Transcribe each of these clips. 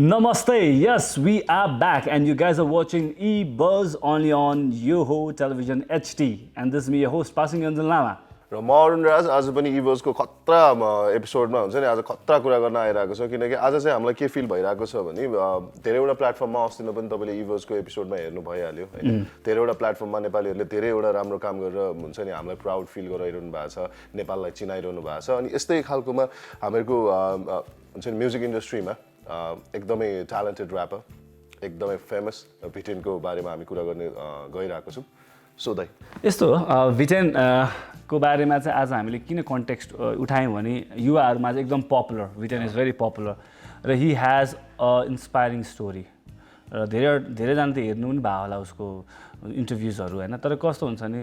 Namaste. Yes, we are back, and you guys are watching eBuzz only on Yoho Television HD. And this is me, your host, Passing Yonjan Lama. र म अरुण राज आज पनि इभर्सको खतरा एपिसोडमा हुन्छ नि आज खतरा कुरा गर्न आइरहेको छ किनकि आज चाहिँ हामीलाई के फिल भइरहेको छ भने धेरैवटा प्लेटफर्ममा अस्ति पनि तपाईँले इभर्सको एपिसोडमा हेर्नु भइहाल्यो हैन धेरैवटा प्लेटफर्ममा नेपालीहरूले धेरैवटा राम्रो काम गरेर हुन्छ नि हामीलाई प्राउड फिल गराइरहनु भएको छ नेपाललाई चिनाइरहनु भएको छ अनि यस्तै खालकोमा हामीहरूको हुन्छ नि म्युजिक इन्डस्ट्रीमा एकदमै ट्यालेन्टेड ऱ्यापर एकदमै फेमस भिटेनको बारेमा हामी कुरा गर्ने गइरहेको छौँ सोधाइ यस्तो हो भिटेन को बारेमा चाहिँ आज हामीले किन कन्टेक्स्ट उठायौँ भने युवाहरूमा चाहिँ एकदम popular VTEN is very popular र he has a inspiring story र धेरैजना त हेर्नु पनि भयो होला उसको इन्टरभ्युजहरू होइन तर कस्तो हुन्छ भने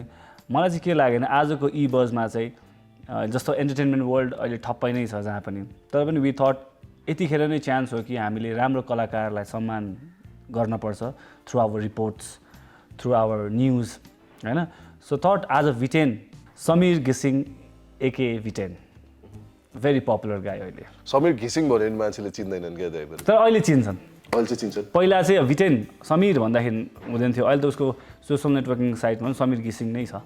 मलाई चाहिँ के लाग्यो भने आजको इबजमा चाहिँ जस्तो एन्टरटेनमेन्ट वर्ल्ड अहिले ठप्पै नै छ जहाँ पनि तर पनि वी थट यतिखेर नै चान्स हो कि हामीले राम्रो कलाकारलाई सम्मान गर्नुपर्छ through our reports through our news होइन सो थट आज भिटेन समीर घिसिङ एके भिटेन भेरी पपुलर गाई अहिले समीर घिसिङ भन्यो भने मान्छेले चिन्दैनन् क्या दाइ तर अहिले चिन्छन् अहिले चाहिँ चिन्छन् पहिला चाहिँ भिटेन समीर भन्दाखेरि हुँदैन थियो अहिले त उसको सोसल नेटवर्किङ साइटमा पनि समीर घिसिङ नै छ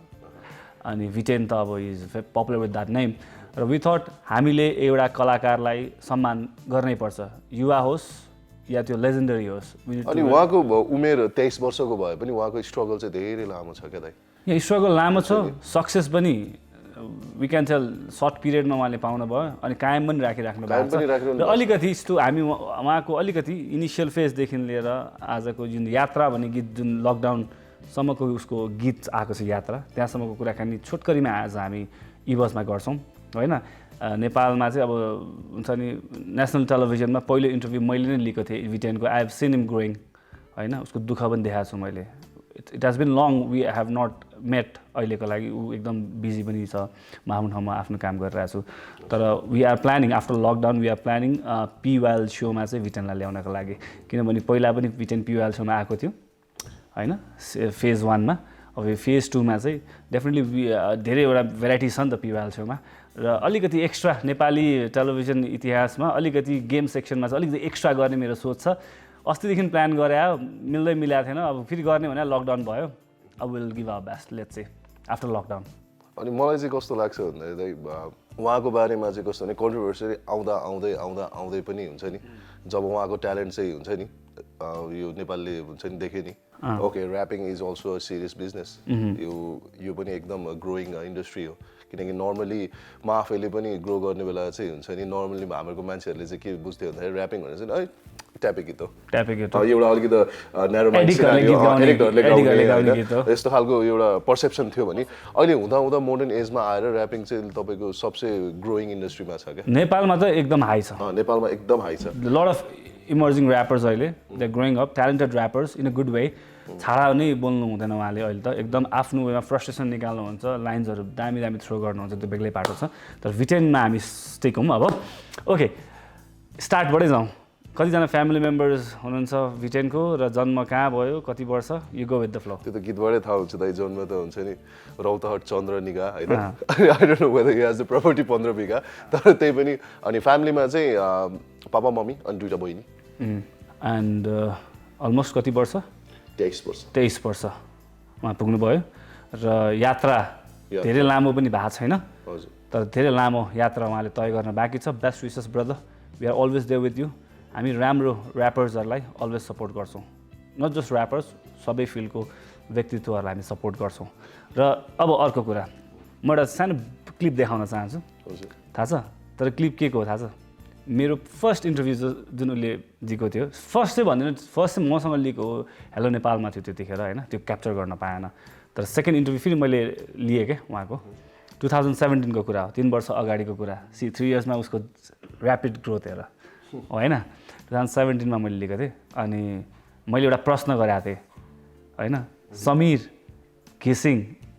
अनि भिटेन त अब is popular with that name र वी थट हामीले एउटा कलाकारलाई सम्मान गर्नै पर्छ युवा होस् या त्यो लेजेन्डरी होस् अनि उहाँको उमेर 23 वर्षको भए पनि उहाँको स्ट्रगल चाहिँ धेरै लामो छ क्या दाइ यहाँ स्ट्रगल लामो छ सक्सेस पनि वी क्यान टेल सर्ट पिरियडमा उहाँले पाउनु भयो अनि कायम पनि राखिराख्नु भएको छ र अलिकति यस्तो हामी उहाँको अलिकति इनिसियल फेजदेखि लिएर आजको जुन यात्रा भन्ने गीत जुन लकडाउनसम्मको उसको गीत आएको छ यात्रा त्यहाँसम्मको कुराकानी छोटकरीमा आज हामी इबजमा गर्छौँ होइन नेपालमा चाहिँ अब हुन्छ नि नेसनल टेलिभिजनमा पहिलो इन्टरभ्यू मैले नै लिएको थिएँ भिटेनको I have seen him growing होइन उसको दुःख पनि देखाएको छु मैले it has been long we have not met अहिलेको लागि ऊ एकदम बिजी पनि छ म आफ्नो ठाउँमा आफ्नो काम गरिरहेको छु तर we are planning after lockdown we are planning PYL सोमा चाहिँ भिटेनलाई ल्याउनको लागि किनभने पहिला पनि भिटेन पिवाइएल सोमा आएको थियो होइन फेज 1मा अब फेज 2मा चाहिँ डेफिनेटली धेरैवटा भेराइटी छ नि त पिवाइएल सोमा र अलिकति एक्स्ट्रा नेपाली टेलिभिजन इतिहासमा अलिकति गेम सेक्सनमा चाहिँ अलिकति एक्स्ट्रा गर्ने मेरो सोच छ अस्तिदेखि प्लान गरे मिल्दै मिलाएको थिएन अब फेरि गर्ने भने लकडाउन भयो अब will give our best let's say after lockdown अनि मलाई चाहिँ कस्तो लाग्छ भन्दाखेरि उहाँको बारेमा चाहिँ कस्तो भने कन्ट्रोभर्सी आउँदै पनि हुन्छ नि जब उहाँको ट्यालेन्ट चाहिँ हुन्छ नि यो नेपालले हुन्छ नि देख्यो नि okay rapping is also a serious business यो पनि एकदम ग्रोइङ इन्डस्ट्री हो किनकि नर्मली म आफैले पनि ग्रो गर्ने बेला चाहिँ हुन्छ नि नर्मली हाम्रो मान्छेहरूले चाहिँ के बुझ्थ्यो भन्दाखेरि ऱ्यापिङ भनेर चाहिँ है ट्यापे गीत हो एउटा अलिकति न्यारो माइन्ड यस्तो खालको एउटा पर्सेप्सन थियो भने अहिले हुँदा मोडर्न एजमा आएर ऱ्यापिङ चाहिँ तपाईँको सबसे ग्रोइङ इन्डस्ट्रीमा छ क्या नेपालमा त एकदम हाई छ नेपालमा एकदम हाई छ लट अफ इमर्जिङ ऱ्यापर्स अहिले they growing up talented rappers in a good way छाडा नै बोल्नु हुँदैन उहाँले अहिले त एकदम आफ्नो वेमा फ्रस्ट्रेसन निकाल्नुहुन्छ लाइन्सहरू दामी थ्रो गर्नुहुन्छ त्यो बेग्लै पाटो छ तर भिटेनमा हामी स्टिक हौँ अब ओके स्टार्टबाटै जाउँ कतिजना फ्यामिली मेम्बर्स हुनुहुन्छ भिटेनको र जन्म कहाँ भयो कति वर्ष you go with the flow त्यो त गीतबाटै थाहा हुन्छ दाइ जन्म त हुन्छ नि रौतहट चन्द्र निगा होइन I don't know whether he has the property 15 बिघा तर त्यही पनि अनि फ्यामिलीमा चाहिँ पापा मम्मी अनि दुईटा बहिनी एन्ड अलमोस्ट कति वर्ष 23 वर्ष उहाँ पुग्नुभयो र यात्रा धेरै लामो पनि भएको छैन तर धेरै लामो यात्रा उहाँले तय गर्न बाँकी छ best wishes brother we are always there with you हामी राम्रो ऱ्यापर्सहरूलाई अलवेज सपोर्ट गर्छौँ नट जस्ट ऱ्यापर्स सबै फिल्डको व्यक्तित्वहरूलाई हामी सपोर्ट गर्छौँ र अब अर्को कुरा म एउटा सानो क्लिप देखाउन चाहन्छु थाहा छ तर क्लिप के को हो थाहा छ मेरो फर्स्ट इन्टरभ्यू जुन उसले दिएको थियो फर्स्ट चाहिँ भन्दैन फर्स्ट चाहिँ मसँग लिएको हो हेलो नेपालमा थियो त्यतिखेर होइन त्यो क्याप्चर गर्न पाएन तर सेकेन्ड इन्टरभ्यू फेरि मैले लिएँ क्या उहाँको 2017 को कुरा हो 3 वर्ष अगाडिको कुरा 3 इयर्समा उसको ऱ्यापिड ग्रोथ हेर होइन 2017मा मैले लिएको थिएँ अनि मैले एउटा प्रश्न गरेको थिएँ होइन समीर घिसिङ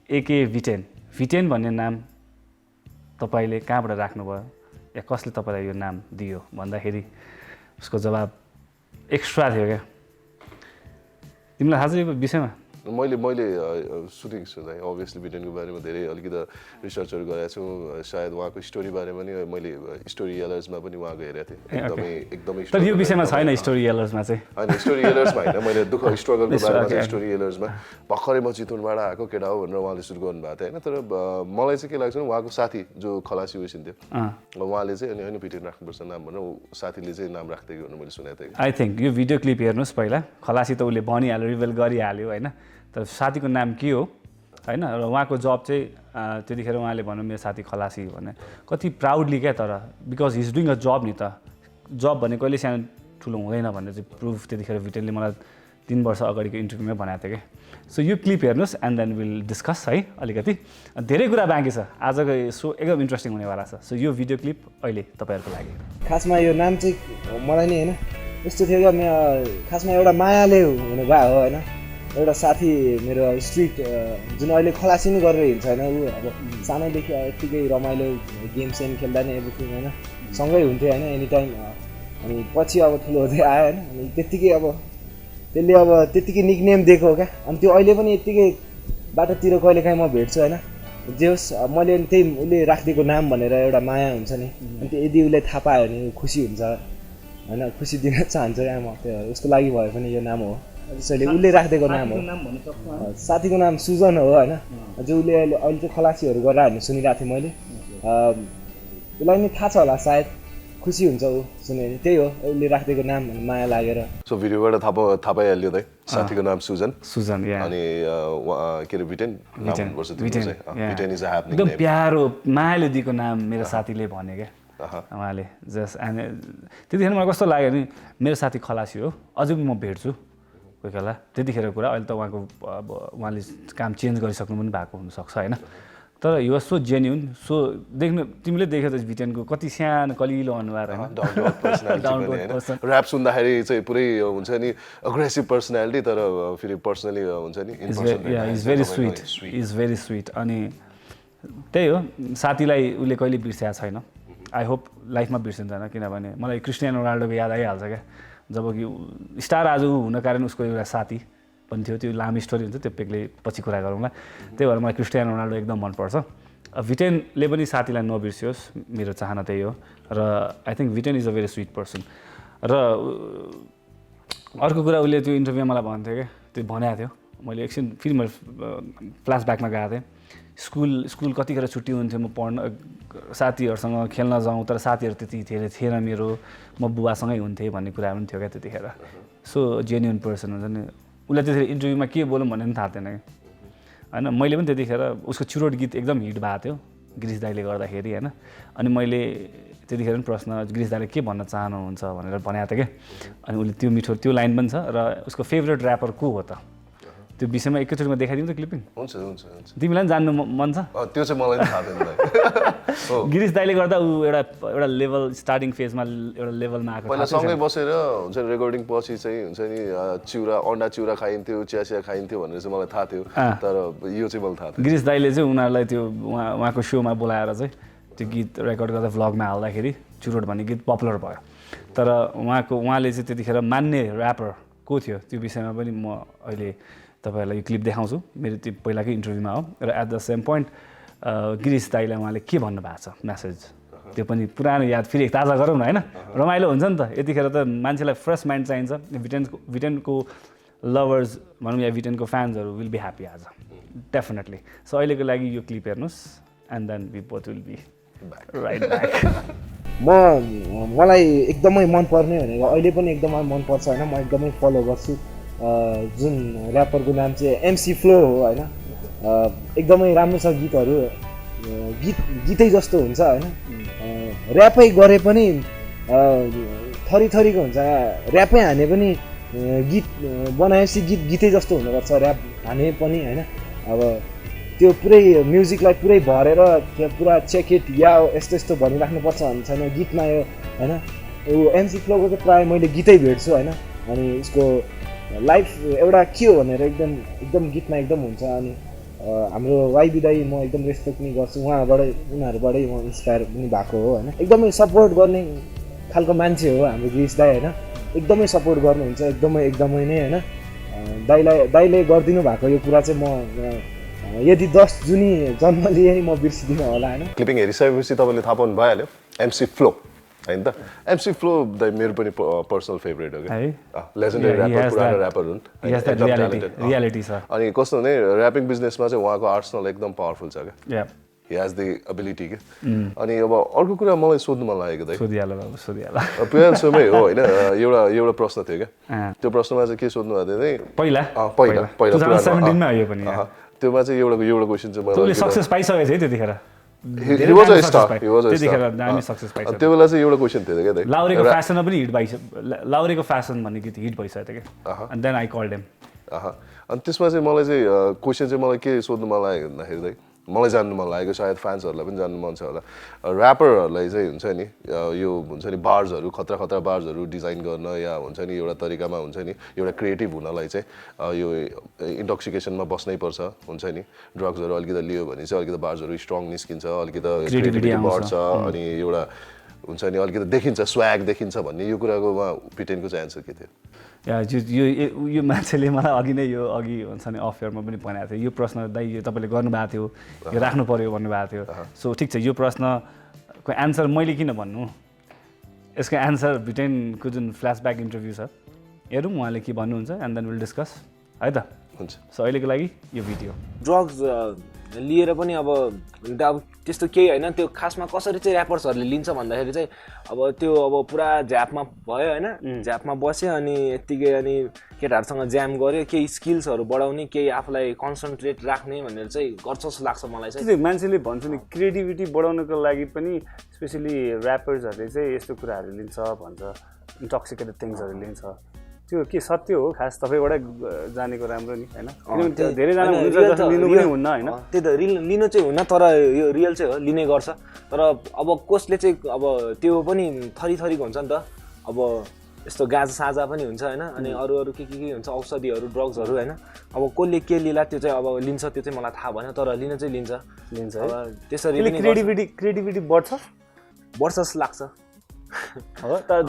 एके भिटेन भन्ने नाम तपाईँले कहाँबाट राख्नुभयो या कसले तपाईँलाई यो नाम दियो भन्दाखेरि उसको जवाब एक्स्ट्रा थियो क्या तिमीलाई थाहा छ यो विषयमा मैले सुनेको छु दाइ अभियसली भिटेनको बारेमा धेरै अलिकति रिसर्चहरू गरेको छु सायद उहाँको स्टोरी बारेमा नि मैले स्टोरी एलर्समा पनि उहाँको हेरेको थिएँ एकदमै तर यो विषयमा छैन स्टोरी एलर्समा चाहिँ होइन स्टोरी एलर्समा होइन मैले दुःख स्ट्रगलको बारेमा चाहिँ स्टोरी एलर्समा भर्खरै म चितवनबाट आएको केटा हो भनेर उहाँले सुरु गर्नुभएको थियो होइन तर मलाई चाहिँ के लाग्छ भने उहाँको साथी जो खलासी उसिन्थ्यो उहाँले चाहिँ अनि होइन भिटेन राख्नुपर्छ नाम भनेर साथीले चाहिँ नाम राख्दै भनेर मैले सुनेको थिएँ आई थिङ्क यो भिडियो क्लिप हेर्नुहोस् पहिला खलासी त उसले भनिहाल्यो रिभेल गरिहाल्यो होइन तर साथीको नाम के हो होइन र उहाँको जब चाहिँ त्यतिखेर उहाँले भन्नु मेरो साथी खलासी भने कति प्राउडली क्या तर बिकज हिज डुइङ अ जब नि त जब भने कहिले सानो ठुलो हुँदैन भन्ने चाहिँ प्रुफ त्यतिखेर भिटेनले मलाई 3 वर्ष अगाडिको इन्टरभ्यूमै भनेको थियो क्या सो यो क्लिप हेर्नुहोस् एन्ड देन विल डिस्कस है अलिकति धेरै कुरा बाँकी छ आजको सो एकदम इन्ट्रेस्टिङ हुनेवाला छ सो यो भिडियो क्लिप अहिले तपाईँहरूको लागि खासमा यो नाम चाहिँ मलाई नि होइन यस्तो थियो क्या खासमा एउटा मायाले हुनु भयो होइन एउटा साथी मेरो स्ट्रिट जुन अहिले खलासी नै गरेर हिँड्छ होइन ऊ अब सानैदेखि यत्तिकै रमाइलो गेम सेम खेल्दा नि एभ्रिथिङ होइन सँगै हुन्थ्यो होइन एनी टाइम अनि पछि अब ठुलो हुँदै आयो होइन अनि त्यत्तिकै अब त्यसले अब त्यत्तिकै निकनेम दिएको हो क्या अनि त्यो अहिले पनि यत्तिकै बाटोतिर कहिलेकाहीँ म भेट्छु होइन जे होस् मैले त्यही उसले राखिदिएको नाम भनेर एउटा माया हुन्छ नि अनि त्यो यदि उसले थाहा पायो भने खुसी हुन्छ होइन खुसी दिन चाहन्छ क्या म त्यो उसको लागि भए पनि यो नाम हो त्यसैले उसले राखिदिएको नाम हो साथीको नाम सुजन हो होइन जो उसले अहिले चाहिँ खलासीहरू गरेर हामी सुनिरहेको थिएँ मैले उसलाई नि थाहा छ होला सायद खुसी हुन्छ ऊ सुन्यो भने त्यही हो उसले राखिदिएको नाम माया लागेर सो भिडियोबाट थाहा पाइहाल्यो दाइ साथीको नाम सुजन अनि के अरे भिटेन एकदम प्यारो मायाले दिएको नाम मेरो साथीले भने क्या उहाँले जस्ट त्यतिखेर मलाई कस्तो लाग्यो भने मेरो साथी खलासी हो अझै पनि म भेट्छु कोही बेला त्यतिखेर कुरा अहिले त उहाँको अब उहाँले काम चेन्ज गरिसक्नु पनि भएको हुनसक्छ होइन तर यो सो जेन्युन सो देख्नु तिमीले देख्यौ त भिटेनको कति सानो कलिलो अनुहार होइन ऱ्याप सुन्दाखेरि चाहिँ पुरै हुन्छ नि अग्रेसिभ पर्सनालिटी तर फेरि पर्सनली हुन्छ नि इज भेरी स्विट अनि त्यही हो साथीलाई उसले कहिले बिर्सेको छैन आई होप लाइफमा बिर्सिँदैन किनभने मलाई क्रिस्टियानो रोनाल्डोको याद आइहाल्छ क्या जब कि स्टार आज हुन कारण उसको एउटा साथी पनि थियो त्यो लामो स्टोरी हुन्छ त्यो बेग्लै पछि कुरा गरौँला त्यही भएर मलाई क्रिस्टियानो रोनाल्डो एकदम मनपर्छ भिटेनले पनि साथीलाई नबिर्सियोस् मेरो चाहना त्यही हो र I think VTEN is a very sweet person र अर्को कुरा उसले त्यो इन्टरभ्यूमा मलाई भन्थ्यो क्या त्यो भनेको थियो मैले एकछिन फेरि मैले फ्ल्यासब्याकमा गएको थिएँ स्कुल कतिखेर छुट्टी हुन्थ्यो म पढ्न साथीहरूसँग खेल्न जाउँ तर साथीहरू त्यति धेरै थिएन मेरो म बुवासँगै हुन्थेँ भन्ने कुराहरू पनि थियो क्या त्यतिखेर सो जेन्युन पर्सन हुन्छ नि उसलाई त्यतिखेर इन्टरभ्यूमा के बोलौँ भन्ने पनि थाहा थिएन कि होइन मैले पनि त्यतिखेर उसको चुरोट गीत एकदम हिट भएको थियो गिरिश दाईले गर्दाखेरि होइन अनि मैले त्यतिखेर पनि प्रश्न गिरिश दाईले के भन्न चाहनुहुन्छ भनेर भनेको थिएँ क्या अनि उसले त्यो मिठो त्यो लाइन पनि छ र उसको फेभरेट ऱ्यापर को हो त त्यो विषयमा एकैचोटिमा देखाइदिउँ त क्लिपिङ हुन्छ तिमीलाई पनि जान्नु मन छ त्यो चाहिँ मलाई थाहा छैन गिरिश दाईले गर्दा ऊ एउटा लेभल स्टार्टिङ फेजमा एउटा लेभलमा आएको पहिला सँगै बसेर हुन्छ नि रेकर्डिङ पछि चाहिँ हुन्छ नि अन्डा चिउरा खाइन्थ्यो चिया खाइन्थ्यो भनेर चाहिँ मलाई थाहा थियो तर यो चाहिँ मलाई थाहा थियो गिरिश दाईले चाहिँ उनीहरूलाई त्यो उहाँको सोमा बोलाएर चाहिँ त्यो गीत रेकर्ड गर्दा भ्लगमा हाल्दाखेरि चुरोट भन्ने गीत पपुलर भयो तर उहाँले चाहिँ त्यतिखेर मान्ने ऱ्यापर को थियो त्यो विषयमा पनि म अहिले तपाईँहरूलाई यो क्लिप देखाउँछु मेरो त्यो पहिलाकै इन्टरभ्यूमा हो र at the same point Girish दाईलाई उहाँले के भन्नुभएको छ म्यासेज त्यो पनि पुरानो याद फेरि ताजा गरौँ न होइन रमाइलो हुन्छ नि त यतिखेर त मान्छेलाई फ्रेस माइन्ड चाहिन्छ भिटेनको लभर्स भनौँ या भिटेनको फ्यान्सहरू विल बी ह्याप्पी आज डेफिनेटली सो अहिलेको लागि यो क्लिप हेर्नुहोस् and then we both will be right back मलाई एकदमै मनपर्ने भनेको अहिले पनि एकदमै मनपर्छ होइन म एकदमै फलो गर्छु जुन ऱ्यापरको नाम चाहिँ एमसी फ्लो हो होइन एकदमै राम्रो छ गीतहरू गीतै जस्तो हुन्छ होइन ऱ्यापै गरे पनि थरीको हुन्छ ऱ्यापै हाने पनि गीत बनाएपछि गीतै जस्तो हुनुपर्छ ऱ्याप हाने पनि होइन अब त्यो पुरै म्युजिकलाई पुरै भरेर त्यो पुरा चेक इट या यस्तो भनिराख्नुपर्छ भन्ने छैन गीतमा यो होइन ऊ एमसी फ्लोको चाहिँ प्रायः मैले गीतै भेट्छु होइन अनि उसको लाइफ एउटा के हो भनेर एकदम गीतमा एकदम हुन्छ अनि हाम्रो वाइबी दाई म एकदम रेस्पेक्ट पनि गर्छु उनीहरूबाटै म इन्सपायर पनि भएको हो होइन एकदमै सपोर्ट गर्ने खालको मान्छे हो हाम्रो गिरिश दाई होइन एकदमै सपोर्ट गर्नुहुन्छ एकदमै नै होइन दाइले गरिदिनु भएको यो कुरा चाहिँ म यदि 10 जुनी जन्म लिए म बिर्सिदिनँ होला होइन। क्लिपिङ हेरिसकेपछि तपाईँले थाहा पाउनु भइहाल्यो MC Flow होइन त। MC Flow मेरो पनि पर्सनल फेभरेट हो क्या, लेजेन्डरी ऱ्यापर, पुरानो ऱ्यापर हुन्, रियालिटी छ। अनि कस्तो भने ऱ्यापिङ बिजनेसमा चाहिँ उहाँको आर्सनल एकदम पावरफुल छ क्या, he has the ability के। अनि अब अर्को कुरा मलाई सोध्नु मन लागेको दाइ, प्रियल सोमै हो होइन, एउटा प्रश्न थियो क्या, त्यो प्रश्नमा चाहिँ के सोध्नु भएको थियो पहिला 2017 मा आयो पनि, त्योमा चाहिँ एउटा क्वेसन चाहिँ मलाई सक्सेस पाइसकेछ है त्यतिखेर, he was a star, त्यतिखेर दामी सक्सेस पाइसक्यो। त्यो बेला चाहिँ एउटा क्वेसन थियो क्या दाइ, लाउरेको फ्यासनमा पनि हिट भइसक्यो, लाउरेको फ्यासन भन्ने गीत हिट भइसक्यो थियो क्या, एन्ड देन आई कल्ड हिम। अनि त्यसमा चाहिँ मलाई चाहिँ क्वेसन चाहिँ मलाई के सोध्नु मन लाग्यो भन्दाखेरि दाइ, मलाई जान्नु मन लागेको, सायद फ्यान्सहरूलाई पनि जान्नु मन छ होला, ऱ्यापरहरूलाई चाहिँ हुन्छ नि यो हुन्छ नि बार्सहरू, खतरा बार्सहरू डिजाइन गर्न या हुन्छ नि एउटा तरिकामा हुन्छ नि एउटा क्रिएटिभ हुनलाई चाहिँ यो इन्टोक्सिकेसनमा बस्नै पर्छ हुन्छ नि, ड्रग्सहरू अलिकति लियो भने चाहिँ अलिकति बार्सहरू स्ट्रङ निस्किन्छ, अलिकति क्रिएटिभिटी बढ्छ, अनि एउटा हुन्छ नि अलिकति देखिन्छ, स्वाग देखिन्छ भन्ने यो कुराको पिटेनको चाहिँ एन्सर के थियो? यो मान्छेले मलाई अघि हुन्छ नि अफेयरमा पनि भनेको थियो, यो प्रश्न दाइ यो तपाईँले गर्नुभएको थियो, यो राख्नु पर्यो भन्नुभएको थियो। सो ठिक छ, यो प्रश्नको एन्सर मैले किन भन्नु, यसको एन्सर भिटेनको जुन फ्ल्यासब्याक इन्टरभ्यू छ हेरौँ उहाँले के भन्नुहुन्छ, एन्ड देन विल डिस्कस है त। हुन्छ, सो अहिलेको लागि यो भिडियो। ड्रग्स लिएर पनि अब त्यस्तो केही होइन, त्यो खासमा कसरी चाहिँ ऱ्यापर्सहरूले लिन्छ भन्दाखेरि चाहिँ अब त्यो अब पुरा झ्यापमा भयो होइन, झ्यापमा बस्यो अनि यत्तिकै अनि केटाहरूसँग ज्याम गऱ्यो, केही स्किल्सहरू बढाउने, केही आफूलाई कन्सन्ट्रेट राख्ने भनेर चाहिँ गर्छ जस्तो लाग्छ मलाई चाहिँ। मान्छेले भन्छ नि क्रिएटिभिटी बढाउनको लागि पनि स्पेसली ऱ्यापर्सहरूले चाहिँ यस्तो कुराहरू लिन्छ भन्छ, इन्टोक्सिकेटेड थिङ्सहरू लिन्छ, त्यो के सत्य हो? खास तपाईँबाटै जानेको राम्रो नि होइन, धेरैजना हुन्छ लिनु पनि हुन्न होइन, त्यही त लिनु चाहिँ हुन्न, तर यो रियल चाहिँ हो, लिने गर्छ। तर अब कसले चाहिँ अब त्यो पनि थरीको हुन्छ नि त, अब यस्तो गाजा साजा पनि हुन्छ होइन, अनि अरू के हुन्छ औषधिहरू, ड्रग्सहरू होइन, अब कसले के लिला त्यो चाहिँ अब लिन्छ, त्यो चाहिँ मलाई थाहा भएन, तर लिन चाहिँ लिन्छ अब त्यसरी। क्रिएटिभिटी बढ्छ जस्तो लाग्छ हो। तर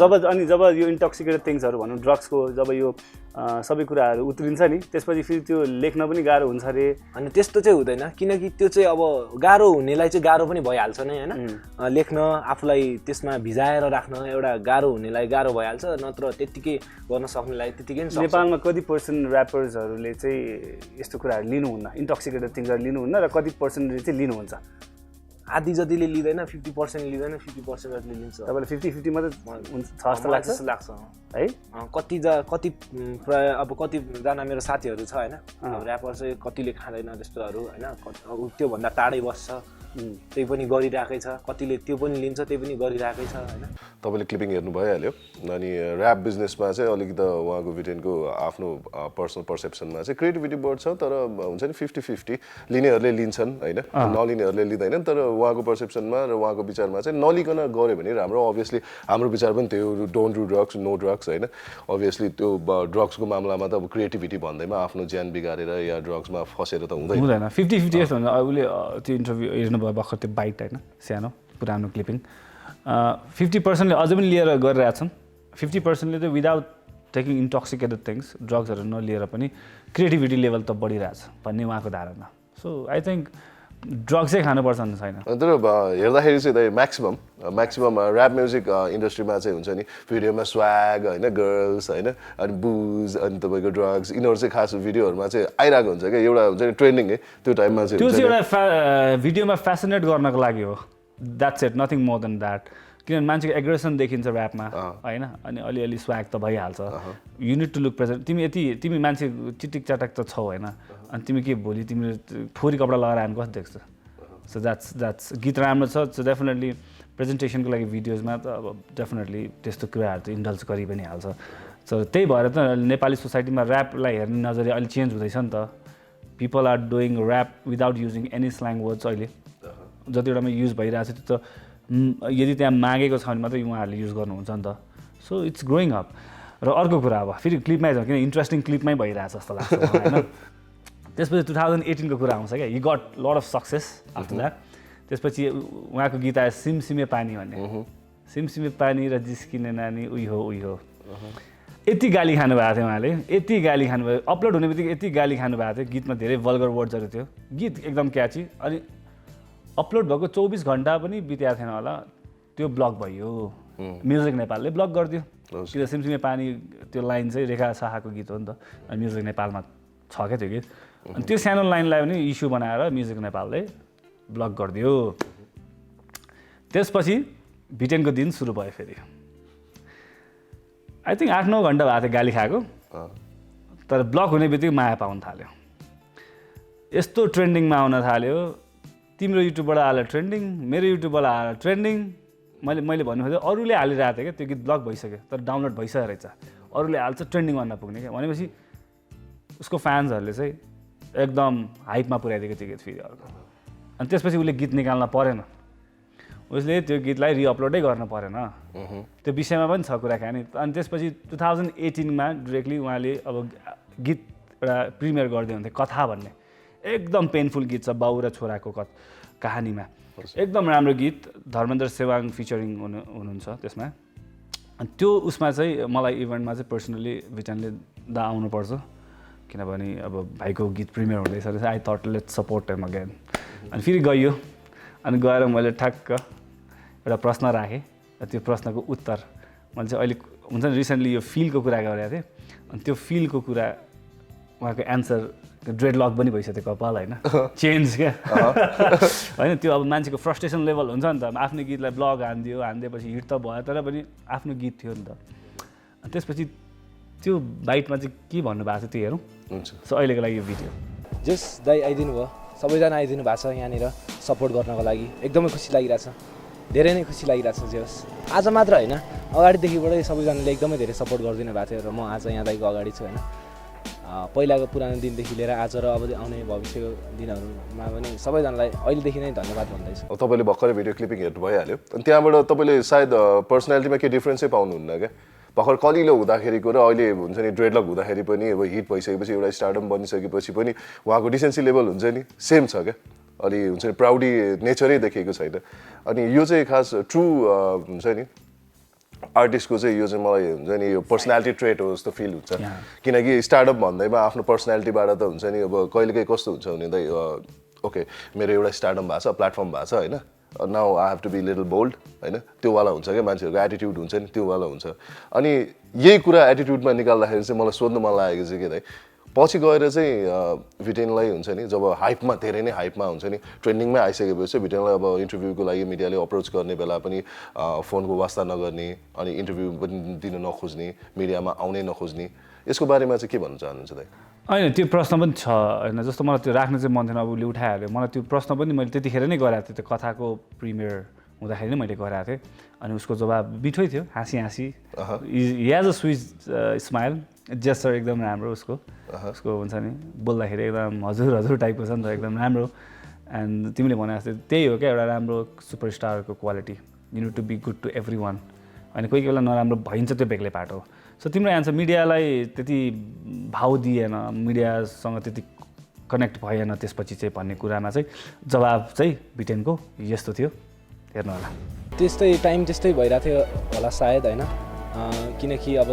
जब यो इन्टोक्सिकेटेड थिङ्सहरू भनौँ ड्रग्सको जब यो सबै कुराहरू उत्रिन्छ नि, त्यसपछि फेरि त्यो लेख्न पनि गाह्रो हुन्छ अरे। अनि त्यस्तो चाहिँ हुँदैन, किनकि त्यो चाहिँ अब गाह्रो हुनेलाई चाहिँ गाह्रो पनि भइहाल्छ नै होइन, लेख्न आफूलाई त्यसमा भिजाएर राख्न एउटा गाह्रो हुनेलाई गाह्रो भइहाल्छ, नत्र त्यत्तिकै गर्न सक्नेलाई त्यत्तिकै नि। नेपालमा कति पर्सेन्ट ऱ्यापर्सहरूले चाहिँ यस्तो कुराहरू लिनुहुन्न, इन्टोक्सिकेटेड थिङ्सहरू लिनुहुन्न, र कति पर्सेन्टले चाहिँ लिनुहुन्छ? आधी जतिले लिँदैन, 50% लिँदैन, 50% जतिले लिन्छ। तपाईँले 50-50 मात्रै छ जस्तो लाग्छ है। कति प्राय अब कतिजना मेरो साथीहरू छ होइन, ऱ्यापर चाहिँ कतिले खाँदैन त्यस्तोहरू होइन, त्योभन्दा टाढै बस्छ, त्यही पनि गरिरहेकै छ, कतिले त्यो पनि लिन्छ, त्यही पनि गरिरहेकै छ होइन। तपाईँले क्लिपिङ हेर्नु भइहाल्यो। अनि ऱ्याप बिजनेसमा चाहिँ अलिकति उहाँको भिटेनको आफ्नो पर्सनल पर्सेप्सनमा चाहिँ क्रिएटिभिटी बढ्छ, तर हुन्छ नि 50-50, लिनेहरूले लिन्छन् होइन, नलिनेहरूले लिँदैनन्, तर उहाँको पर्सेप्सनमा र उहाँको विचारमा चाहिँ नलिकन गऱ्यो भने राम्रो। अभियसली हाम्रो विचार पनि त्यो don't do drugs, no drugs होइन। अभियसली त्यो ड्रग्सको मामलामा त अब क्रिएटिभिटी भन्दैमा आफ्नो ज्यान बिगारेर या ड्रग्समा फसेर त हुँदैन। 50-50 भन्दा उसले त्यो इन्टरभ्यू हेर्नु भयो भर्खर, त्यो बाइट होइन सानो पुरानो क्लिपिङ, 50%ले अझै पनि लिएर गरिरहेछन्, 50%ले चाहिँ विदाउट टेकिङ इन्टोक्सिकेटेड थिङ्स, ड्रग्सहरू नलिएर पनि क्रिएटिभिटी लेभल त बढिरहेछ भन्ने उहाँको धारणा। सो आई थिङ्क ड्रग्सै खानुपर्छ नि छैन। तर हेर्दाखेरि चाहिँ म्याक्सिमम ऱ्याप म्युजिक इन्डस्ट्रीमा चाहिँ हुन्छ नि भिडियोमा स्वाग होइन, गर्ल्स होइन, अनि बुज, अनि तपाईँको ड्रग्स, यिनीहरू चाहिँ खास भिडियोहरूमा चाहिँ आइरहेको हुन्छ क्या, एउटा हुन्छ नि ट्रेन्डिङ है त्यो टाइममा चाहिँ। त्यो चाहिँ एउटा भिडियोमा फेसिनेट गर्नको लागि हो, that's it, nothing more than that. किनभने मान्छेको एग्रेसन देखिन्छ ऱ्यापमा होइन, अनि अलिअलि स्वाग त भइहाल्छ, you need to look present. तिमी मान्छे चिटिक चाटक त छौ होइन, अनि तिमी के भोलि तिमीले फोरी कपडा लगाएर आयो कस्तो देख्छ? सो द्याट्स गीत राम्रो छ, सो डेफिनेटली प्रेजेन्टेसनको लागि भिडियोजमा त अब डेफिनेटली त्यस्तो कुराहरू त इन्डल्स गरि पनि हाल्छ। सो त्यही भएर त नेपाली सोसाइटीमा ऱ्यापलाई हेर्ने नजरिया अहिले चेन्ज हुँदैछ नि त। People are doing rap without using any slang words. अहिले जतिवटामा युज भइरहेको छ त्यो त यदि त्यहाँ मागेको छ भने मात्रै उहाँहरूले युज गर्नुहुन्छ नि त। So it's growing up. र अर्को कुरा अब फेरि क्लिपमै छ, किन इन्ट्रेस्टिङ क्लिपमै भइरहेछ जस्तो लाग्छ होइन। त्यसपछि 2018को कुरा आउँछ क्या, he got lot of success after that. त्यसपछि उहाँको गीत आयो सिमसिमे पानी भन्ने, सिमसिमे पानी र जिस्किने नानी उही हो। यति गाली खानुभएको थियो उहाँले, यति गाली खानुभयो, अपलोड हुने बित्तिकै यति गाली खानुभएको थियो, गीतमा धेरै भल्गर वर्ड्सहरू थियो, गीत एकदम क्याची। अनि अपलोड भएको 24 घन्टा पनि बितेको थिएन होला, त्यो ब्लक भयो। म्युजिक नेपालले ब्लक गरिदियो। किन सिमसिमे पानी त्यो लाइन चाहिँ रेखा शाहको गीत हो नि त, अनि म्युजिक नेपालमा छ क्या त्यो गीत। अनि त्यो सानो लाइनलाई पनि इस्यु बनाएर म्युजिक नेपालले ब्लक गरिदियो। त्यसपछि भिटेनको दिन सुरु भयो फेरि। आई थिङ्क 8-9 घन्टा भएको थियो गाली खाएको, तर ब्लक हुने बित्तिकै माया पाउन थाल्यो। यस्तो ट्रेन्डिङमा आउन थाल्यो, तिम्रो युट्युबबाट आएर ट्रेन्डिङ, मेरो युट्युबबाट आएर ट्रेन्डिङ। मैले भन्नु खोजेँ अरूले हालिरहेको थियो क्या, त्यो गीत ब्लक भइसक्यो तर डाउनलोड भइसकेको रहेछ, अरूले हाल्छ ट्रेन्डिङ गर्न पुग्ने क्या। भनेपछि उसको फ्यान्सहरूले चाहिँ एकदम हाइपमा पुर्याइदिएको त्यो गीत फेरि अर्को। अनि त्यसपछि उसले गीत निकाल्न परेन, उसले त्यो गीतलाई रिअपलोडै गर्न परेन। त्यो विषयमा पनि छ कुराकानी। अनि त्यसपछि 2018मा डिरेक्टली उहाँले अब गीत एउटा प्रिमियर गरिदियो हुन्थ्यो, कथा भन्ने एकदम पेनफुल गीत छ बाउ र छोराको कहानीमा, एकदम राम्रो गीत। धर्मेन्द्र सेवाङ फिचरिङ हुनुहुन्छ त्यसमा। अनि त्यो उसमा चाहिँ मलाई इभेन्टमा चाहिँ पर्सनली भिटनले दा आउनुपर्छ, किनभने अब भाइको गीत प्रिमियर हुँदैछ रहेछ। I thought late support him again. अनि फेरि गइयो, अनि गएर मैले ठ्याक्क एउटा प्रश्न राखेँ, त्यो प्रश्नको उत्तर मैले चाहिँ अहिले हुन्छ नि रिसेन्टली यो फिलको कुरा गरेको थिएँ, अनि त्यो फिलको कुरा उहाँको एन्सर ड्रेडलक पनि भइसक्यो कपाल होइन, चेन्ज क्या होइन। त्यो अब मान्छेको फ्रस्ट्रेसन लेभल हुन्छ नि त, आफ्नो गीतलाई ब्लग हानिदिएपछि हिट त भयो तर पनि आफ्नो गीत थियो नि त। अनि त्यसपछि त्यो बाइटमा चाहिँ के भन्नुभएको थियो त्यो हेरौँ। हुन्छ। सो अहिलेको लागि यो भिडियो जस दाइ आइदिनु भयो, सबैजना आइदिनु भएको छ यहाँनिर सपोर्ट गर्नको लागि, एकदमै खुसी लागिरहेछ, धेरै नै खुसी लागिरहेछ। जे होस् आज मात्र होइन, अगाडिदेखिबाटै सबैजनाले एकदमै धेरै सपोर्ट गरिदिनु भएको थियो र म आज यहाँ दाइको अगाडि छु होइन। पहिलाको पुरानो दिनदेखि लिएर आज र अब आउने भविष्यको दिनहरूमा पनि सबैजनालाई अहिलेदेखि नै धन्यवाद भन्दैछु। तपाईँले भर्खरै भिडियो क्लिपिङ हेर्नु भइहाल्यो, अनि त्यहाँबाट तपाईँले सायद पर्सनालिटीमा केही डिफ्रेन्सै पाउनुहुन्न क्या। भर्खर कलिलो हुँदाखेरिको र अहिले हुन्छ नि ड्रेडलक हुँदाखेरि पनि अब हिट भइसकेपछि एउटा स्टार्डम बनिसकेपछि पनि उहाँको डिसेन्सी लेभल हुन्छ नि सेम छ क्या। अलि हुन्छ नि प्राउडी नेचरै देखिएको छैन। अनि यो चाहिँ खास ट्रु हुन्छ नि आर्टिस्टको चाहिँ यो चाहिँ मलाई हुन्छ नि यो पर्सनालिटी ट्रेट हो जस्तो फिल हुन्छ। किनकि स्टार्टअप भन्दैमा आफ्नो पर्सनालिटीबाट त हुन्छ नि अब कहिलेकाहीँ कस्तो हुन्छ भने त ओके मेरो एउटा स्टार्टअप भएको छ, प्लेटफर्म भएको छ होइन, now I have to be little bold होइन, त्यो वाला हुन्छ क्या मान्छेहरूको एटिट्युड हुन्छ नि, त्यो वाला हुन्छ। अनि यही कुरा एटिट्युडमा निकाल्दाखेरि चाहिँ मलाई सोध्नु मन लागेको चाहिँ के दाइ, पछि गएर चाहिँ भिटेनलाई हुन्छ नि जब हाइपमा धेरै नै हाइपमा हुन्छ नि ट्रेन्डिङमै आइसकेपछि भिटेनलाई अब इन्टरभ्यूको लागि मिडियाले अप्रोच गर्ने बेला पनि फोनको वास्ता नगर्ने, अनि इन्टरभ्यू पनि दिन नखोज्ने, मिडियामा आउनै नखोज्ने, यसको बारेमा चाहिँ के भन्न चाहनुहुन्छ दाइ? होइन त्यो प्रश्न पनि छ होइन, जस्तो मलाई त्यो राख्नु चाहिँ मन थिएन, अब उसले उठाइहाल्यो। मलाई त्यो प्रश्न पनि मैले त्यतिखेर नै गराएको थिएँ, त्यो कथाको प्रिमियर हुँदाखेरि नै मैले गराएको थिएँ। अनि उसको जवाब मिठै थियो, हाँसी he has a sweet smile, gesture एकदम राम्रो उसको हुन्छ नि बोल्दाखेरि एकदम हजुर टाइपको छ नि त, एकदम राम्रो। एन्ड तिमीले भने जस्तो त्यही हो क्या एउटा राम्रो सुपरस्टारको quality, you need to be good to everyone. होइन कोही बेला नराम्रो भइन्छ त्यो बेग्लै पाटो। सो तिम्रो एन्सर मिडियालाई त्यति भाउ दिएन, मिडियासँग त्यति कनेक्ट भएन त्यसपछि चाहिँ भन्ने कुरामा चाहिँ जवाब चाहिँ भिटेनको यस्तो थियो, हेर्नु होला। त्यस्तै टाइम त्यस्तै भइरहेको थियो होला सायद होइन, किनकि अब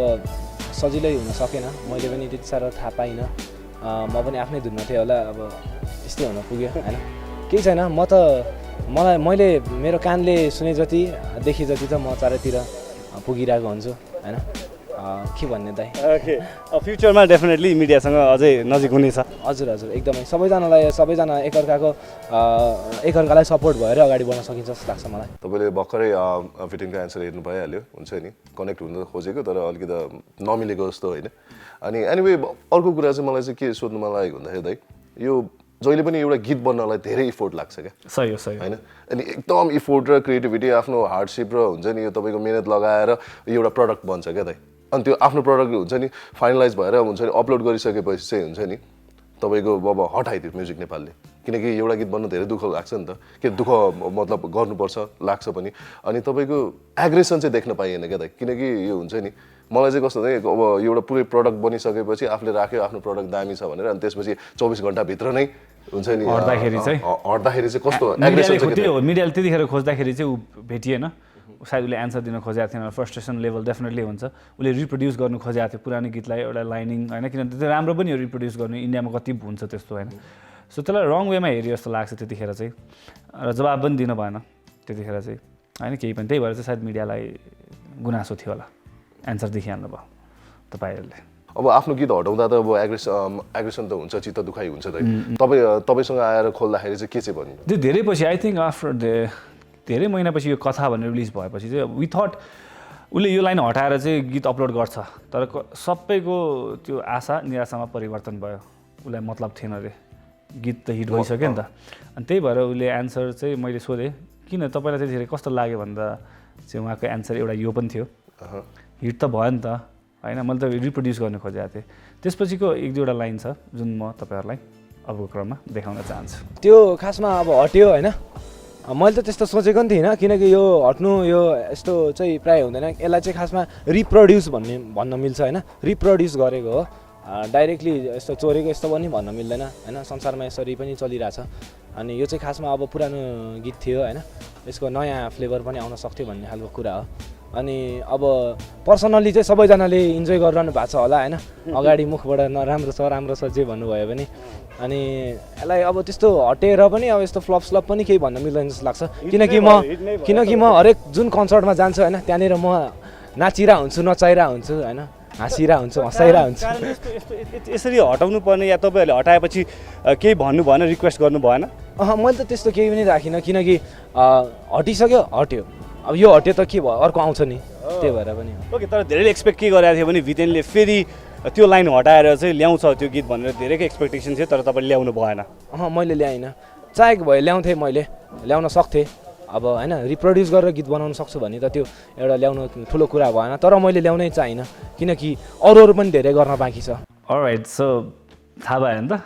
सजिलै हुन सकेन, मैले पनि त्यति साह्रो थाहा पाइनँ, म पनि आफ्नै धुनमा थिएँ होला, अब त्यस्तै हुन पुग्यो होइन। केही छैन, मैले मेरो कानले सुने जति देखे जति त म चारैतिर पुगिरहेको हुन्छु होइन। के भन्ने दाइ, ओके फ्युचरमा डेफिनेटली मिडियासँग अझै नजिक हुनेछ। हजुर एकदमै सबैजना एकअर्कालाई सपोर्ट भएर अगाडि बढ्न सकिन्छ जस्तो लाग्छ मलाई। तपाईँले भर्खरै भिटेनको एन्सर हेर्नु भइहाल्यो हुन्छ नि, कनेक्ट हुन खोजेको तर अलिकति नमिलेको जस्तो होइन। अनि एनिवे अर्को कुरा चाहिँ मलाई चाहिँ के सोध्नु मन लागेको भन्दाखेरि दाइ, यो जहिले पनि एउटा गीत बन्नलाई धेरै इफोर्ट लाग्छ क्या। सही हो होइन, अनि एकदम इफोर्ट र क्रिएटिभिटी आफ्नो हार्डसिप र हुन्छ नि यो तपाईँको मिहिनेत लगाएर एउटा प्रडक्ट बन्छ क्या दाइ। अनि त्यो आफ्नो प्रडक्ट हुन्छ नि फाइनलाइज भएर हुन्छ नि अपलोड गरिसकेपछि चाहिँ हुन्छ नि तपाईँको अब हटाइदियो म्युजिक नेपालले, किनकि एउटा गीत बन्न धेरै दुःख लाग्छ नि त, के दुःख मतलब गर्नुपर्छ लाग्छ पनि। अनि तपाईँको एग्रेसन चाहिँ देख्न पाइएन क्या दाइ, किनकि यो हुन्छ नि मलाई चाहिँ कस्तो चाहिँ अब एउटा पुरै प्रडक्ट बनिसकेपछि आफूले राख्यो आफ्नो प्रडक्ट दामी छ भनेर, अनि त्यसपछि 24 घन्टाभित्र नै हुन्छ नि हट्दाखेरि चाहिँ कस्तो एग्रेसन चाहिँ मिडियाले त्यतिखेर खोज्दाखेरि चाहिँ ऊ भेटिएन, सायद उसले एन्सर दिन खोजेको थिएन, फ्रस्ट्रेसन लेभल डेफिनेटली हुन्छ, उसले रिप्रोड्युस गर्नु खोजेको थियो पुरानो गीतलाई एउटा लाइनिङ होइन, किनभने त्यो राम्रो पनि हो रिप्रोड्युस गर्नु, इन्डियामा कति हुन्छ त्यस्तो होइन। सो त्यसलाई रङ वेमा हेऱ्यो जस्तो लाग्छ त्यतिखेर चाहिँ, र जवाब पनि दिनु भएन त्यतिखेर चाहिँ होइन केही पनि, त्यही भएर चाहिँ सायद मिडियालाई गुनासो थियो होला, एन्सर देखिहाल्नु भयो तपाईँहरूले। अब आफ्नो गीत हटाउँदा त अब एग्रेसन त हुन्छ, चित्त दुखाइ हुन्छ त, तपाईँसँग आएर खोल्दाखेरि चाहिँ के चाहिँ भन्नु? त्यो धेरै पछि आई थिङ्क आफ्टर धेरै महिनापछि यो कथा भनेर रिलिज भएपछि चाहिँ वी थट उसले यो लाइन हटाएर चाहिँ गीत अपलोड गर्छ, तर सबैको त्यो आशा निराशामा परिवर्तन भयो, उसलाई मतलब थिएन अरे, गीत त हिट भइसक्यो नि त। अनि त्यही भएर उसले एन्सर चाहिँ मैले सोधेँ किन तपाईँलाई त्यतिखेर कस्तो लाग्यो भन्दा चाहिँ उहाँको एन्सर एउटा यो पनि थियो, हिट त भयो नि त होइन, मैले त रिप्रोड्युस गर्न खोजेको थिएँ। त्यसपछिको एक दुईवटा लाइन छ जुन म तपाईँहरूलाई अबको क्रममा देखाउन चाहन्छु। त्यो खासमा अब हट्यो होइन, मैले त त्यस्तो सोचेको पनि थिइनँ, किनकि यो हट्नु यो यस्तो चाहिँ प्रायः हुँदैन, यसलाई चाहिँ खासमा रिप्रोड्युस भन्न मिल्छ होइन, रिप्रोड्युस गरेको हो, डाइरेक्टली यस्तो चोरेको यस्तो पनि भन्न मिल्दैन होइन, संसारमा यसरी पनि चलिरहेछ। अनि यो चाहिँ खासमा अब पुरानो गीत थियो होइन, यसको नयाँ फ्लेभर पनि आउन सक्थ्यो भन्ने खालको कुरा हो। अनि अब पर्सनल्ली चाहिँ सबैजनाले इन्जोय गरिरहनु भएको छ होला होइन, अगाडि मुखबाट राम्रो छ जे भन्नुभयो भने। अनि यसलाई अब त्यस्तो हटेर पनि अब यस्तो फ्लप स्लप पनि केही भन्न मिल्दैन जस्तो लाग्छ, किनकि म हरेक जुन कन्सर्टमा जान्छु होइन, त्यहाँनिर म नाचिरा हुन्छु, नचाइरा हुन्छु होइन, हाँसिरा हुन्छु, हँसाइरा हुन्छु। यसरी हटाउनु पर्ने या तपाईँहरूले हटाएपछि केही भन्नु भएन, रिक्वेस्ट गर्नु भएन? मैले त त्यस्तो केही पनि राखिनँ, किनकि हटिसक्यो हट्यो, अब यो हट्यो त के भयो, अर्को आउँछ नि, त्यही भएर पनि। ओके, तर धेरैले एक्सपेक्ट के गरेको थियो भने भिटेनले फेरि त्यो लाइन हटाएर चाहिँ ल्याउँछ त्यो गीत भनेर धेरैको एक्सपेक्टेसन थियो, तर तपाईँले ल्याउनु भएन? मैले ल्याइनँ, चाहेको भए ल्याउँथेँ, मैले ल्याउन सक्थेँ अब होइन, रिप्रोड्युस गरेर गीत बनाउन सक्छु भने त त्यो एउटा ल्याउनु ठुलो कुरा भएन, तर मैले ल्याउनै चाहिनँ किनकि अरू पनि धेरै गर्न बाँकी छ। अलराइट, सो थाहा भयो नि त,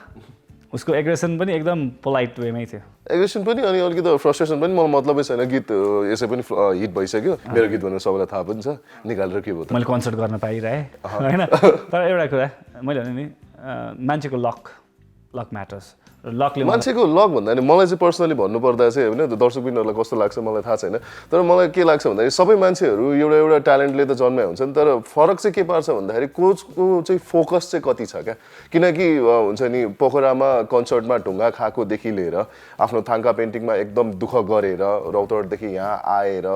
उसको एग्रेसन पनि एकदम पोलाइट वेमै थियो, एग्रेसन पनि अनि अलिकति फ्रस्ट्रेसन पनि, मलाई मतलबै छैन, गीत यसै पनि हिट भइसक्यो, मेरो गीत भनेर सबैलाई थाहा पनि छ, निकालेर के भयो त, मैले कन्सर्ट गर्न पाइरहेँ होइन। तर एउटा कुरा मैले भने नि मान्छेको लक म्याटर्स, लकले मान्छेको लक भन्दा नि मलाई चाहिँ पर्सनली भन्नुपर्दा चाहिँ होइन, दर्शकबिनहरूलाई कस्तो लाग्छ मलाई थाहा छैन, तर मलाई के लाग्छ भन्दाखेरि सबै मान्छेहरू एउटा ट्यालेन्टले त जन्माइ हुन्छन्, तर फरक चाहिँ के पार्छ भन्दाखेरि कोचको चाहिँ फोकस चाहिँ कति छ क्या। किनकि हुन्छ नि पोखरामा कन्सर्टमा ढुङ्गा खाएकोदेखि लिएर आफ्नो थाङ्का पेन्टिङमा एकदम दुःख गरेर रौतहटदेखि यहाँ आएर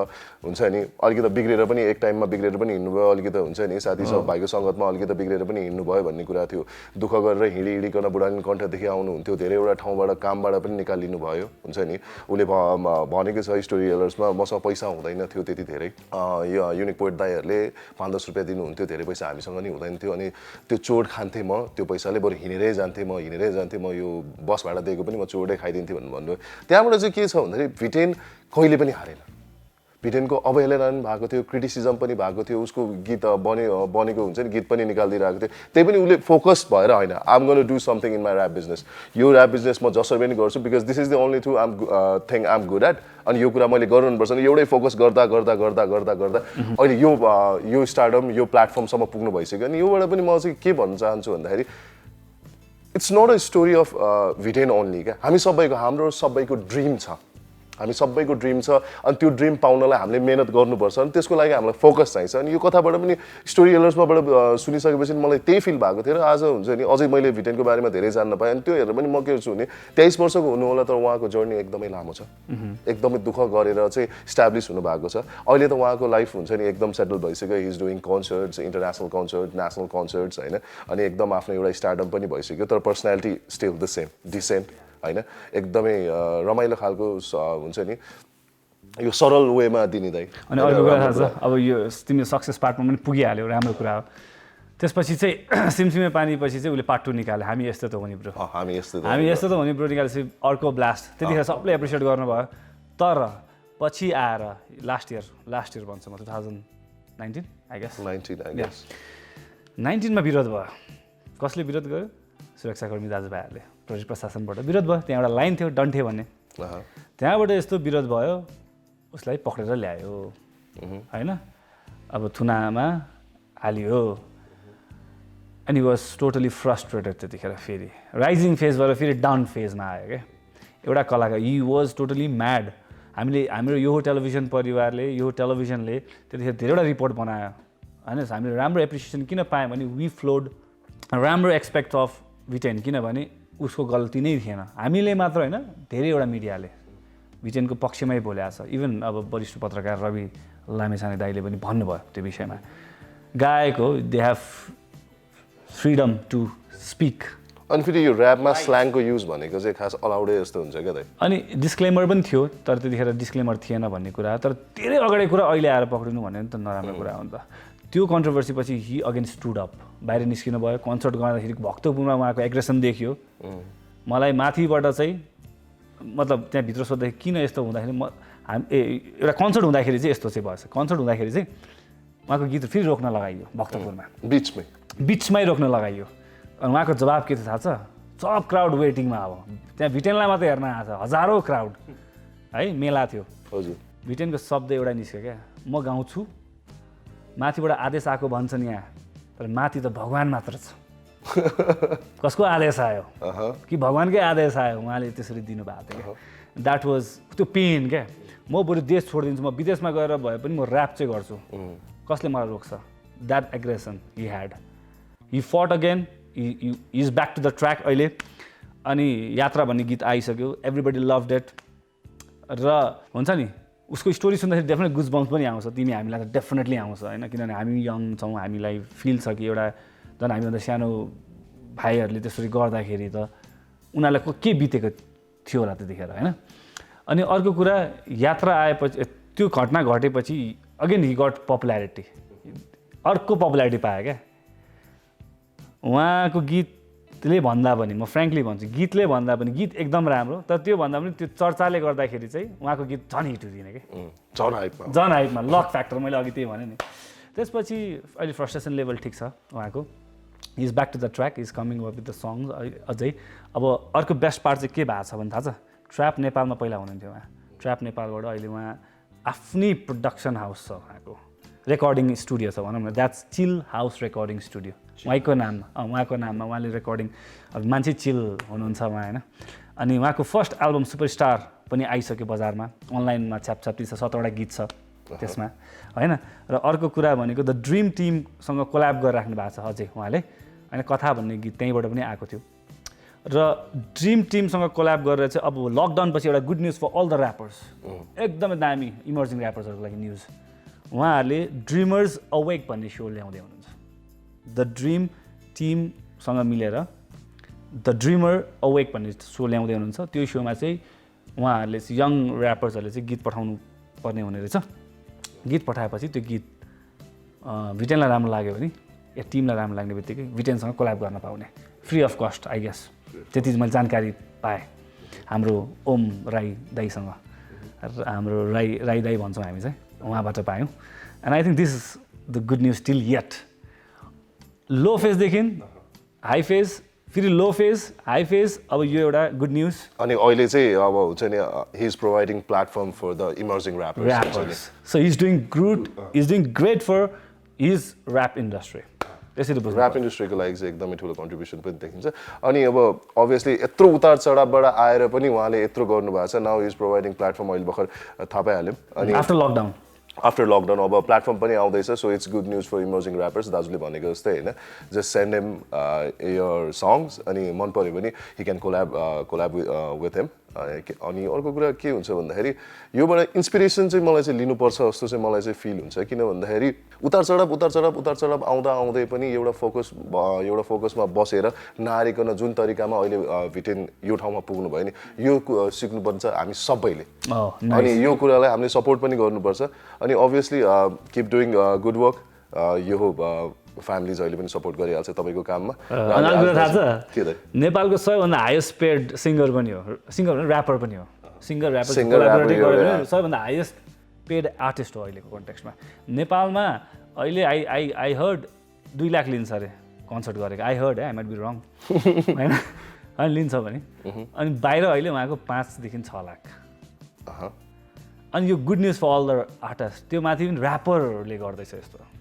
हुन्छ नि अलिकति बिग्रेर पनि एक टाइममा बिग्रेर पनि हिँड्नुभयो, अलिकति हुन्छ नि साथी सब भाइको सङ्गतमा अलिकति बिग्रेर पनि हिँड्नुभयो भन्ने कुरा थियो, दुःख गरेर हिँडिकन बुढानी कण्ठदेखि आउनुहुन्थ्यो, धेरैवटा ठाउँबाट कामबाट पनि निकालिनु भयो हुन्छ नि। उसले भनेको छ स्टोरी टेलर्समा मसँग पैसा हुँदैन थियो त्यति धेरै, यो युनिक पोइट दाईहरूले 5-10 रुपियाँ दिनुहुन्थ्यो, धेरै पैसा हामीसँग नि हुँदैन थियो, अनि त्यो चोट खान्थेँ म त्यो पैसाले, बरु हिँडेरै जान्थेँ म यो बस भाडा दिएको पनि म चोटै खाइदिन्थेँ भन्नुभयो। त्यहाँबाट चाहिँ के छ भन्दाखेरि भिटेन कहिले पनि हारेन, भिटेनको अवहेलना पनि भएको थियो, क्रिटिसिजम पनि भएको थियो, उसको गीत बनेको हुन्छ नि गीत पनि निकालिदिइरहेको थियो, त्यही पनि उसले फोकस भएर होइन I'm gonna do something in my rap business, यो ऱ्याप बिजनेस म जसरी पनि गर्छु because this is the only thing I'm good at, अनि यो कुरा मैले गर्नुपर्छ नि, एउटै फोकस गर्दा अहिले यो स्टारडम यो प्लेटफर्मसम्म पुग्नु भइसक्यो। अनि योबाट पनि म चाहिँ के भन्न चाहन्छु भन्दाखेरि it's not a story of VTEN only क्या, हाम्रो सबैको ड्रिम छ, हामी सबैको ड्रिम छ, अनि त्यो ड्रिम पाउनलाई हामीले मेहनत गर्नुपर्छ, अनि त्यसको लागि हामीलाई फोकस चाहिन्छ। अनि यो कथाबाट पनि स्टोरी टेलर्सबाट सुनिसकेपछि मलाई त्यही फिल भएको थियो र आज हुन्छ नि अझै मैले भिटेनको बारेमा धेरै जान्न पाएँ। अनि त्यो हेरेर पनि म के छु भने 23 वर्षको हुनु होला, तर उहाँको जर्नी एकदमै लामो छ, एकदमै दुःख गरेर चाहिँ इस्टाब्लिस हुनु भएको छ। अहिले त उहाँको लाइफ हुन्छ नि एकदम सेटल भइसक्यो, he is doing concerts, international concert, national concerts होइन, अनि एकदम आफ्नो एउटा स्टारडम पनि भइसक्यो, तर personality still the same, decent होइन, एकदमै रमाइलो खालको हुन्छ नि, यो सरल वेमा दिने दाइ। अनि अर्को कुरा थाहा छ, अब यो तिमीले सक्सेस पार्टमा पनि पुगिहाल्यो, राम्रो कुरा हो। त्यसपछि चाहिँ सिमसिमे पानी पछि चाहिँ उसले पार्ट 2 निकाल्यो, हामी यस्तो त हुने ब्रो, हामी यस्तो त हुने ब्रो निकालेपछि अर्को ब्लास्ट, त्यतिखेर सबले एप्रिसिएट गर्नुभयो। तर पछि आएर लास्ट इयर भन्छ म 2019 आई गेस 19मा विरोध भयो। कसले विरोध गर्यो? सुरक्षाकर्मी दाजुभाइहरूले, प्रहरी प्रशासनबाट विरोध भयो। त्यहाँ एउटा लाइन थियो डन्ठे भन्ने, त्यहाँबाट यस्तो विरोध भयो, उसलाई पक्रेर ल्यायो होइन, अब थुनामा हालियो, and he was totally frustrated. त्यतिखेर फेरि राइजिङ फेजबाट फेरि डाउन फेजमा आयो क्या एउटा कलाकार, ही वाज टोटली म्याड। हाम्रो यो टेलिभिजन परिवारले यो टेलिभिजनले त्यतिखेर धेरैवटा रिपोर्ट बनायो होइन हामीले राम्रो एप्रिसिएसन किन पायौँ भने वी फ्लोड राम्रो एक्सपेक्ट अफ भिटेन किनभने उसको गल्ती नै थिएन हामीले मात्र होइन धेरैवटा मिडियाले भिटेनको पक्षमै बोलेको छ इभन अब वरिष्ठ पत्रकार रवि लामेछाने दाइले पनि भन्नुभयो त्यो विषयमा गाएको they have freedom to speak अनि फेरि यो ऱ्यापमा स्ल्याङको युज भनेको चाहिँ खास अलाउडै जस्तो हुन्छ क्या दाइ अनि डिस्क्लेमर पनि थियो तर त्यतिखेर डिस्क्लेमर थिएन भन्ने कुरा तर धेरै अगाडि कुरा अहिले आएर पक्रिनु भन्यो भने त नराम्रो कुरा हो नि त त्यो कन्ट्रोभर्सी पछि हि अगेन्स्ट स्टुड अप बाहिर निस्किनु भयो कन्सर्ट गर्दाखेरि भक्तपुरमा उहाँको एग्रेसन देखियो मलाई माथिबाट चाहिँ मतलब त्यहाँभित्र सोद्धाखेरि किन यस्तो हुँदाखेरि एउटा कन्सर्ट हुँदाखेरि चाहिँ यस्तो चाहिँ भएछ कन्सर्ट हुँदाखेरि चाहिँ उहाँको गीत फेरि रोक्न लगाइयो भक्तपुरमा बिचमै रोक्न लगाइयो अनि उहाँको जवाब के थियो थाहा छ सब क्राउड वेटिङमा अब त्यहाँ भिटेनलाई मात्रै हेर्न आएको छ हजारौँ क्राउड है मेला थियो हजुर भिटेनको शब्द एउटा निस्क्यो क्या म गाउँछु माथिबाट आदेश आएको भन्छन् यहाँ तर माथि त भगवान् मात्र छ कसको आदेश आयो कि भगवान्कै आदेश आयो उहाँले त्यसरी दिनुभएको थियो क्या द्याट वाज त्यो पेन क्या म बरु देश छोडिदिन्छु म विदेशमा गएर भए पनि म ऱ्याप चाहिँ गर्छु कसले मलाई रोक्छ that aggression he had he fought again is back to the track अहिले अनि यात्रा भन्ने गीत आइसक्यो एभ्रिबडी लभ डेट र हुन्छ नि उसको स्टोरी सुन्दाखेरि डेफिनेट गुज बम्स पनि आउँछ तिमी हामीलाई त डेफिनेटली आउँछ होइन किनभने हामी यङ छौँ हामीलाई फिल छ कि एउटा झन् हामीभन्दा सानो भाइहरूले त्यसरी गर्दाखेरि त उनीहरूलाई के बितेको थियो होला त्यतिखेर होइन अनि अर्को कुरा यात्रा आएपछि त्यो घटना घटेपछि अगेन हि गट पपुल्यारिटी अर्को पपुल्यारिटी पायो क्या उहाँको गीतले भन्दा पनि म फ्रेङ्कली भन्छु गीतले भन्दा पनि गीत एकदम राम्रो तर त्यो भन्दा पनि त्यो चर्चाले गर्दाखेरि चाहिँ उहाँको गीत झन् हिट हुँदैन कि झन् हाइपमा लक फ्याक्टर मैले अघि त्यही भने नि त्यसपछि अहिले फ्रस्ट्रेसन लेभल ठिक छ उहाँको is back to the track is coming up with the songs अझै अब अर्को बेस्ट पार्ट चाहिँ के भएको छ भने थाहा छ ट्र्याप नेपालमा पहिला हुनुहुन्थ्यो उहाँ ट्र्याप नेपालबाट अहिले उहाँ आफ्नै प्रोडक्सन हाउस छ उहाँको रेकर्डिङ स्टुडियो छ भनौँ न that's chill house recording studio उहाँको नाममा उहाँले रेकर्डिङ अब मान्छे चिल हुनुहुन्छ उहाँ होइन अनि उहाँको फर्स्ट एल्बम सुपरस्टार पनि आइसक्यो बजारमा अनलाइनमा छ्यापछ्याप्ती छ 17वटा गीत छ त्यसमा होइन र अर्को कुरा भनेको द ड्रिम टिमसँग कोल्याब गरेर राख्नु भएको छ अझै उहाँले होइन कथा भन्ने गीत त्यहीँबाट पनि आएको थियो र ड्रिम टिमसँग कोल्याब गरेर चाहिँ अब लकडाउनपछि एउटा good news for all the rappers एकदमै दामी इमर्जिङ ऱ्यापर्सहरूको लागि न्युज उहाँहरूले ड्रिमर्स अवेक भन्ने सो ल्याउँदै हुनुहुन्छ द ड्रिम टिमसँग मिलेर द ड्रिमर अवेक भन्ने सो ल्याउँदै हुनुहुन्छ त्यो सोमा चाहिँ उहाँहरूले चाहिँ यङ ऱ्यापर्सहरूले चाहिँ गीत पठाउनु पर्ने हुने रहेछ गीत पठाएपछि त्यो गीत भिटेनलाई राम्रो लाग्यो भने या टिमलाई राम्रो लाग्ने बित्तिकै भिटेनसँग कोल्याब गर्न पाउने free of cost I guess त्यति मैले जानकारी पाएँ हाम्रो ओम राई दाईसँग हाम्रो राई दाई भन्छौँ हामी चाहिँ उहाँबाट पायौँ and I think this is the good news till yet low फेजदेखि हाई फेज फेरि लो फेज हाई फेज अब यो एउटा गुड न्युज अनि अहिले चाहिँ अब हुन्छ नि he is providing platform for the emerging rappers so he is doing great for his rap industry त्यसरी बुझ्नु ऱ्याप इन्डस्ट्रीको लागि चाहिँ एकदमै ठुलो कन्ट्रिब्युसन पनि देखिन्छ अनि अब अभियसली यत्रो उतार चढावबाट आएर पनि उहाँले यत्रो गर्नुभएको छ नाउ इज प्रोभाइडिङ प्लेटफर्म अहिले भर्खर थाहा पाइहाल्यौँ अनि आफ्टर लकडाउन अब प्लेटफर्म पनि आउँदैछ so it's good news for emerging rappers दाजुले भनेको जस्तै होइन just send him your songs अनि मन पऱ्यो भने he can collab with him अनि अर्को कुरा के हुन्छ भन्दाखेरि योबाट इन्सपिरेसन चाहिँ मलाई चाहिँ लिनुपर्छ जस्तो चाहिँ मलाई चाहिँ फिल हुन्छ किन भन्दाखेरि उतार चढाव आउँदै पनि एउटा फोकसमा बसेर नहारिकन जुन तरिकामा अहिले भिटेन यो ठाउँमा पुग्नु भयो नि यो सिक्नुपर्छ हामी सबैले अनि यो कुरालाई हामीले सपोर्ट पनि गर्नुपर्छ अनि obviously keep doing good work यो फ्यामिली जहिले पनि सपोर्ट गरिहाल्छ तपाईँको काममा नेपालको सबैभन्दा हाइएस्ट पेड सिङ्गर पनि हो ऱ्यापर पनि हो सबैभन्दा हाइएस्ट पेड आर्टिस्ट हो अहिलेको कन्टेक्स्टमा नेपालमा अहिले आई हर्ड 2 लाख लिन्छ अरे कन्सर्ट गरेको I heard I might be wrong होइन अनि लिन्छ भने अनि बाहिर अहिले उहाँको 5 देखि 6 लाख अनि यो good news for all the artist त्यो माथि पनि ऱ्यापरहरूले गर्दैछ यस्तो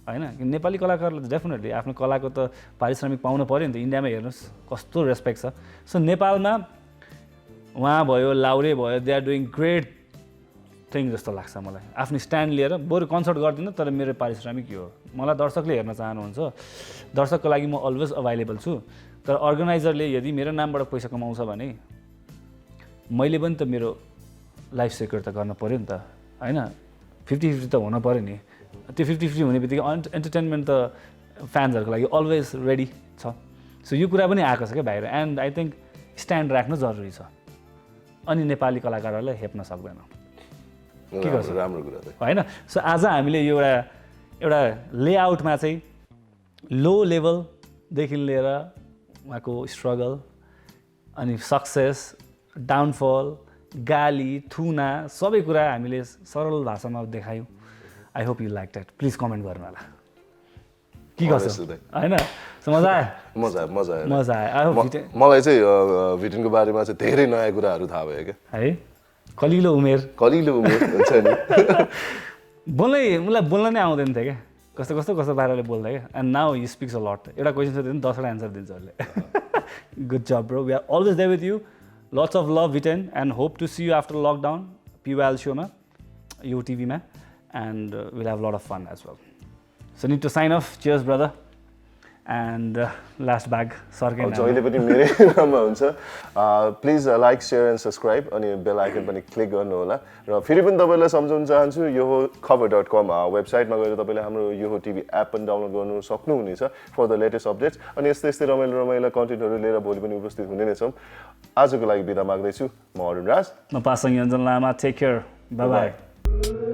होइन नेपाली कलाकारले त डेफिनेटली आफ्नो कलाको त पारिश्रमिक पाउनु पऱ्यो नि त इन्डियामा हेर्नुहोस् कस्तो रेस्पेक्ट छ सो नेपालमा उहाँ भयो लाउरे भयो they are doing great thing जस्तो लाग्छ मलाई आफ्नो स्ट्यान्ड लिएर बरु कन्सल्ट गर्दिनँ तर मेरो पारिश्रमिक यो हो मलाई दर्शकले हेर्न चाहनुहुन्छ दर्शकको लागि म अलवेज अभाइलेबल छु तर अर्गनाइजरले यदि मेरो नामबाट पैसा कमाउँछ भने मैले पनि त मेरो लाइफ सेक्युर त गर्न पऱ्यो नि त होइन 50-50 त हुन पऱ्यो नि त्यो 50-50 हुने बित्तिकै एन्टरटेनमेन्ट त फ्यान्सहरूको लागि अलवेज रेडी छ सो यो कुरा पनि आएको छ क्या बाहिर एन्ड आई थिङ्क स्ट्यान्ड राख्नु जरुरी छ अनि नेपाली कलाकारहरूलाई हेप्न सक्दैन के गर्छ राम्रो कुरा त होइन सो आज हामीले यो एउटा लेआउटमा चाहिँ लो लेभलदेखि लिएर उहाँको स्ट्रगल अनि सक्सेस डाउनफल गाली थुना सबै कुरा हामीले सरल भाषामा देखायौँ I hope you like that please comment गर्नु होला के गर्छ होइन मजा आयो मजा आयो आई होप मलाई चाहिँ भिटेनको बारेमा चाहिँ धेरै नयाँ कुराहरू थाहा भयो क्या है कलिलो उमेर हुन्छ नि मलाई बोल्न नै आउँदैन थियो क्या कस्तो पाराले बोल्दा क्या and now you speaks a lot एउटा क्वेसन सोध्यो भने 10वटा एन्सर दिन्छ उसले good job bro we are always there with you lots of love VTEN and hope to see you after lockdown PYL शोमा यो टिभीमा and will have lot of fun as well so need to sign off cheers brother and last bag सर्केन जहिले पनि मेरै नाममा हुन्छ please like share and subscribe अनि बेल आइकन पनि क्लिक गर्नु होला र फेरि पनि तपाईँलाई सम्झाउन चाहन्छु यो खबर.com वेबसाइटमा गएर तपाईँले हाम्रो यो टिभी एप पनि डाउनलोड गर्नु सक्नुहुनेछ फर द लेटेस्ट अपडेट्स अनि यस्तै रमाइलो कन्टेन्टहरू लिएर भोलि पनि उपस्थित हुने नै छौँ आजको लागि बिदा माग्दैछु म अरुण राज म पासाङ योन्जन लामा टेक केयर बाई बाई